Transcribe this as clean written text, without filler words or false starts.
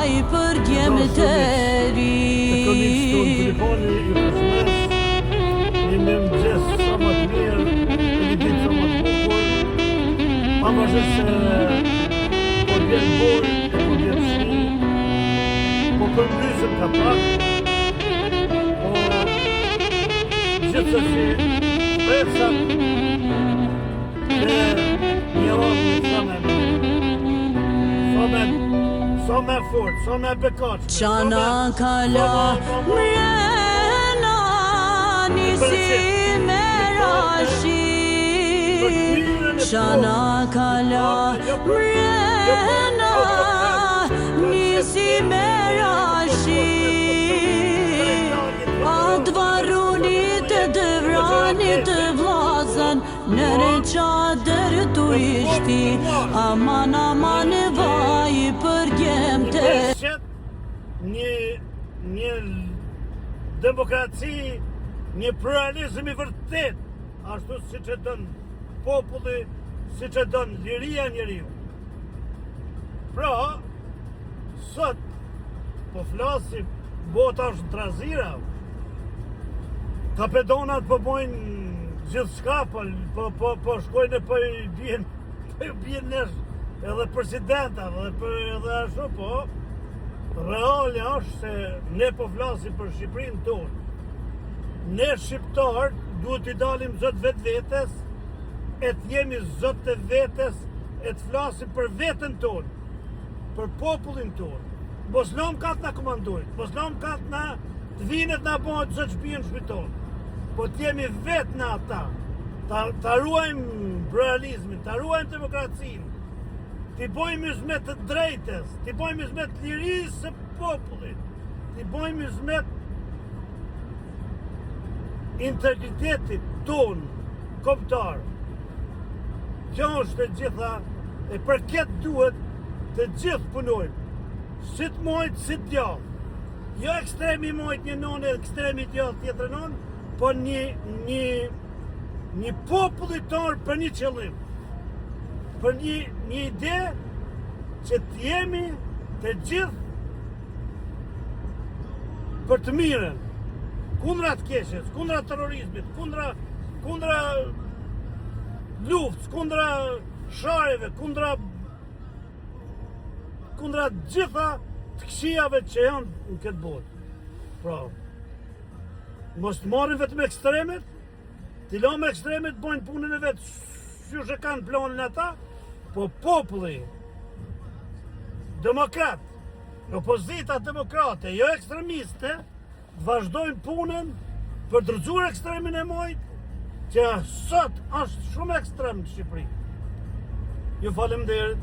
vaj për djemë të ri. Një me më gjesë sa më të mirë, një ditë sa më të bukur, pa më gjithë se po bjenë bojë, po bjenë shi, po përmlysëm ka pak, po gjithë se si presat dhe një orë një sa me fort, sa me bekat. Qana kala mrena nisi me rashi. Qana kala mrena nisi me rashi. Atë varunit e dëvranit e vlazën, nëre qadër tu ishti, aman aman e vaj për djem të. Një demokraci, një pluralizm i vërtet, ashtu si që dënë populli, si që dënë liria njeriu. Pra, sot, po flasim, bota është trazira, kapedonat po bojnë gjithë shka, po shkojnë e po i bjen nesh edhe presidenta, edhe ashtu, po, reali është se ne po flasim për Shqipërinë tonë. Ne shqiptarë duhet i dalim zot vetë vetes, e të jemi zot të vetes, e të flasim për vetën tonë, për popullin tonë. Mos lëm katë na komandojnë, mos lëm katë na të vinet na bëhet zot shpijen shpiton. Po të jemi vetë na ata, ta ruajmë pluralizmin, ta ruajmë demokracinë, t'i bojmë hizmet të drejtës, t'i bojmë hizmet të lirisë së popullit, t'i bojmë hizmet integritetit tonë, kombëtar. Kjo është e gjitha, e për këtë duhet të gjithë punojmë, si të mojtë, si të djallë. Jo ekstremi mojtë një nonë, ekstremi djallë tjetër nonë, po një popullit tonë për një qëllim, për një ide që të jemi të gjithë për të mirën, kundra të keqes, kundra terrorizmit, kundra luftës, kundra sharjeve, kundra gjitha të këqijave që janë në këtë botë. Pra, mos të marrin vetëm ekstremet, t'i lëmë ekstremet bojnë punën e vetë, që që kanë planin ata, po populli, demokrat, opozita demokrate, jo ekstremiste, vazhdojnë punën për të rrëzuar ekstremin e mojtë, që sot është shumë ekstrem në Shqipëri. Ju faleminderit.